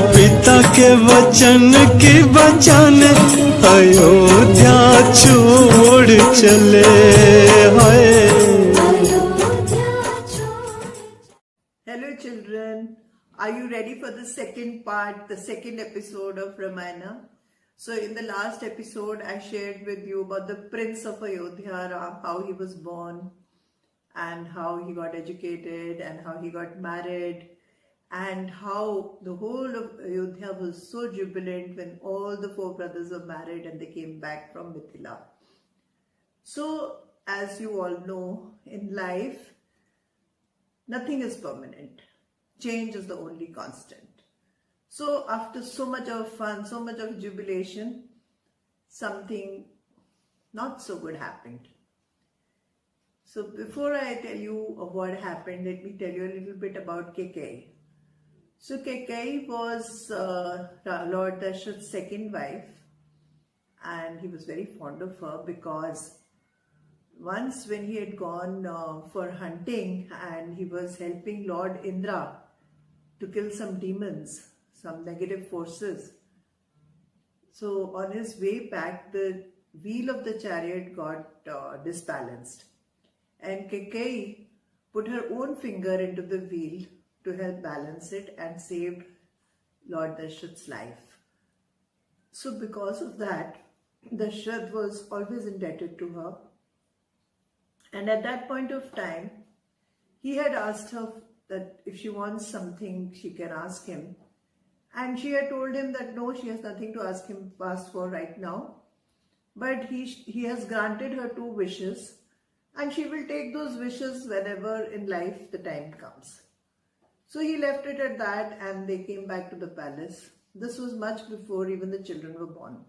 पिता के वचन की बचाने अयोध्या छोड़ चले हाय। Hello children, are you ready for the second part, the second episode of Ramayana? So in the last episode I shared with you about the Prince of Ayodhya, Ram, how he was born and how he got educated and how he got married and how the whole of Ayodhya was so jubilant when all the four brothers were married and they came back from Mithila. So as you all know, in life nothing is permanent. Change is the only constant. So after so much of fun, so much of jubilation, something not so good happened. So before I tell you of what happened, let me tell you a little bit about Kaikeyi. So Kaikeyi was Lord Dashrath's second wife, and he was very fond of her because once when he had gone for hunting and he was helping Lord Indra to kill some demons, some negative forces. So on his way back, the wheel of the chariot got disbalanced. And Kaikeyi put her own finger into the wheel to help balance it and saved Lord Dashrath's life. So because of that, Dashrath was always indebted to her. And at that point of time, he had asked her that if she wants something, she can ask him. And she had told him that no, she has nothing to ask for right now. But he has granted her 2 wishes. And she will take those wishes whenever in life the time comes. So he left it at that and they came back to the palace. This was much before even the children were born.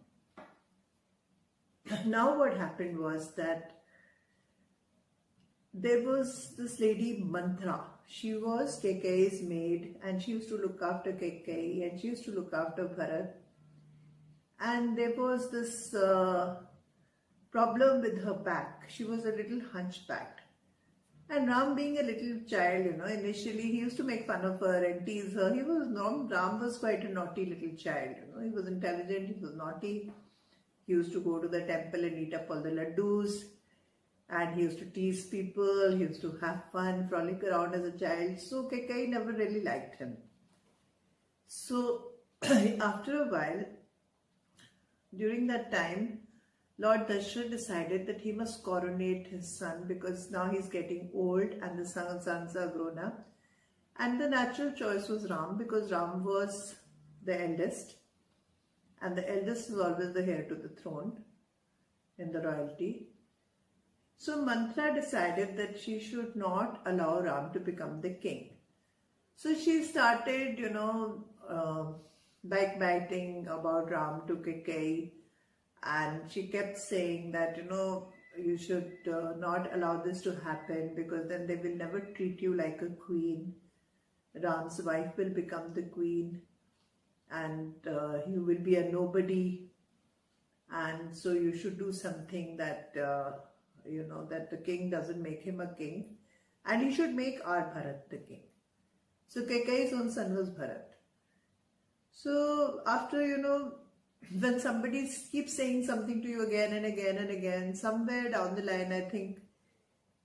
Now what happened was that there was this lady Mantra. She was Kaikeyi's maid and she used to look after Kaikeyi and she used to look after Bharat. And there was this problem with her back. She was a little hunchbacked. And Ram, being a little child, initially he used to make fun of her and tease her. Ram was quite a naughty little child. He was intelligent, he was naughty. He used to go to the temple and eat up all the laddus. And he used to tease people, he used to have fun, frolic around as a child. So Kaikeyi never really liked him. So after a while, during that time, Lord Dashrath decided that he must coronate his son because now he's getting old and the sons are grown up. And the natural choice was Ram because Ram was the eldest. And the eldest is always the heir to the throne in the royalty. So Mantra decided that she should not allow Ram to become the king. So she started, backbiting about Ram to Kaikeyi. And she kept saying that, you should not allow this to happen because then they will never treat you like a queen. Ram's wife will become the queen and you will be a nobody. And so you should do something that, that the king doesn't make him a king. And he should make our Bharat the king. So Kaikeyi's own son was Bharat. So after, when somebody keeps saying something to you again and again and again, somewhere down the line, I think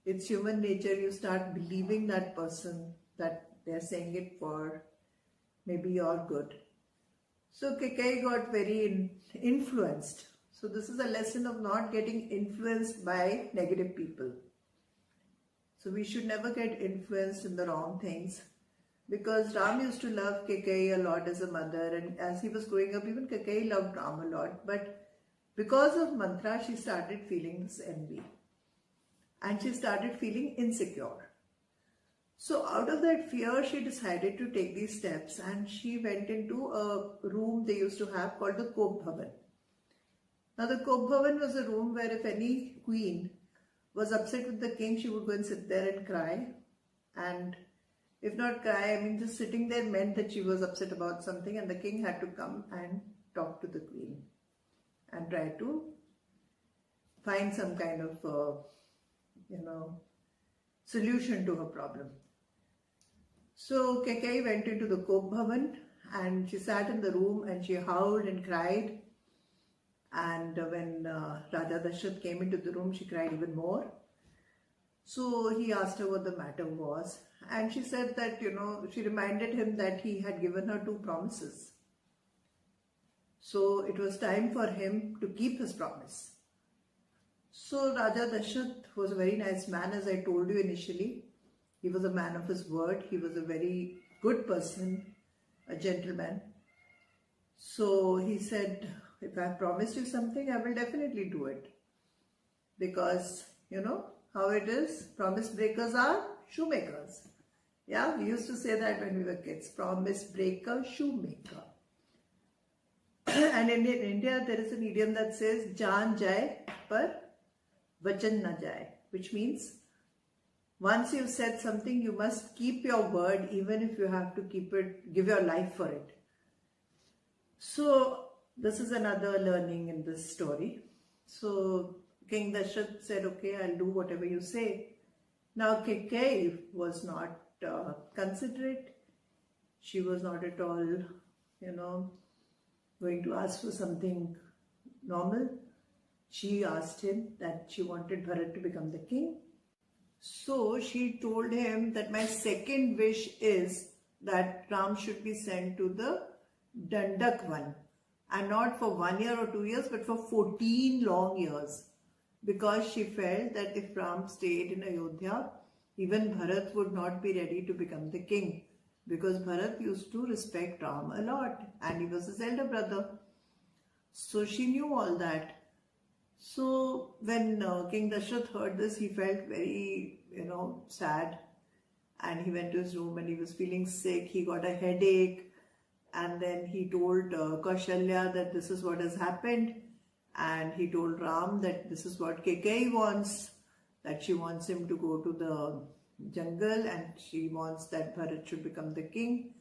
it's human nature, you start believing that person, that they're saying it for maybe your good. So Kaikeyi got very influenced. So this is a lesson of not getting influenced by negative people. So we should never get influenced in the wrong things. Because Ram used to love Kaikeyi a lot as a mother, and as he was growing up, even Kaikeyi loved Ram a lot. But because of Mantra, she started feeling this envy. And she started feeling insecure. So out of that fear, she decided to take these steps and she went into a room they used to have called the Kop Bhavan. Now the Kop Bhavan was a room where if any queen was upset with the king, she would go and sit there and cry. And if not cry, just sitting there meant that she was upset about something and the king had to come and talk to the queen and try to find some kind of, solution to her problem. So Kaikeyi went into the Kop Bhavan and she sat in the room and she howled and cried. And when Raja Dashrath came into the room, she cried even more. So he asked her what the matter was, and she said that, she reminded him that he had given her 2 promises. So it was time for him to keep his promise. So Raja Dashrath was a very nice man, as I told you initially. He was a man of his word. He was a very good person, a gentleman. So he said, if I promised you something, I will definitely do it. Because, how it is, promise breakers are shoemakers. Yeah, we used to say that when we were kids, promise breaker, shoemaker. And in India, there is an idiom that says, Jaan jaye, par vachan na jaye, which means once you've said something, you must keep your word, even if you have to give your life for it. So this is another learning in this story. So King Dashrath said, okay, I'll do whatever you say. Now Kaikeyi was not considerate. She was not at all, going to ask for something normal. She asked him that she wanted Bharat to become the king. So she told him that my second wish is that Ram should be sent to the Dandak Van, and not for 1 year or 2 years, but for 14 long years, because she felt that if Ram stayed in Ayodhya, even Bharat would not be ready to become the king, because Bharat used to respect Ram a lot and he was his elder brother. So she knew all that. So when King Dashrath heard this, he felt very, sad, and he went to his room and he was feeling sick. He got a headache, and then he told Kaushalya that this is what has happened, and he told Ram that this is what Kaikeyi wants, that she wants him to go to the jungle and she wants that Bharat should become the king,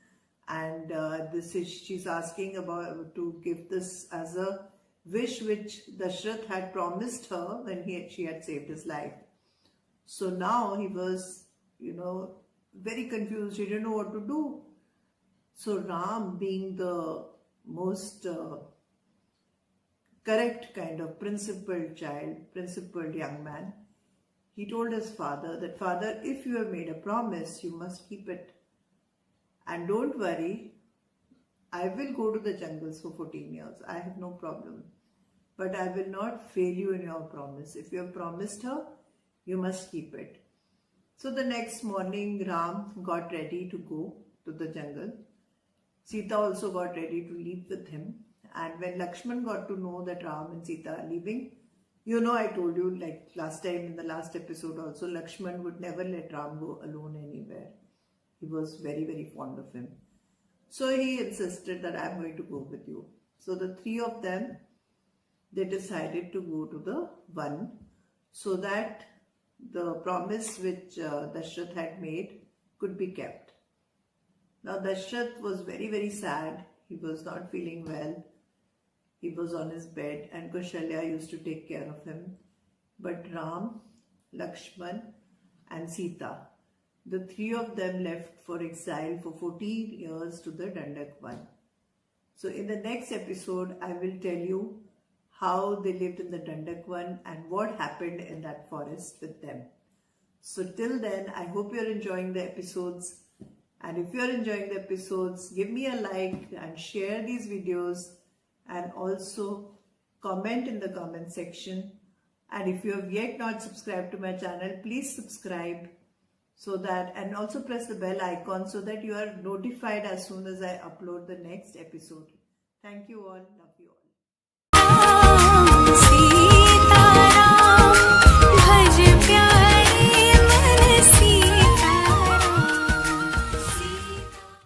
and she's asking about to give this as a wish which Dashrath had promised her when she had saved his life. So now he was, very confused. He didn't know what to do. So Ram, being the most correct kind of principled young man, he told his father that, Father, if you have made a promise, you must keep it. And don't worry, I will go to the jungles for 14 years. I have no problem. But I will not fail you in your promise. If you have promised her, you must keep it. So the next morning, Ram got ready to go to the jungle. Sita also got ready to leave with him. And when Lakshman got to know that Ram and Sita are leaving, I told you, like last time in the last episode also, Lakshman would never let Ram go alone anywhere. He was very, very fond of him. So he insisted that I'm going to go with you. So the 3 of them, they decided to go to the Van, so that the promise which Dashrath had made could be kept. Now Dashrath was very, very sad. He was not feeling well. He was on his bed and Kaushalya used to take care of him. But Ram, Lakshman and Sita, the 3 of them left for exile for 14 years to the Dandak Van. So in the next episode, I will tell you how they lived in the Dandak Van and what happened in that forest with them. So till then, I hope you're enjoying the episodes. And if you're enjoying the episodes, give me a like and share these videos, and also comment in the comment section. And if you have yet not subscribed to my channel, please subscribe, and also press the bell icon so that you are notified as soon as I upload the next episode. Thank you all. Love you.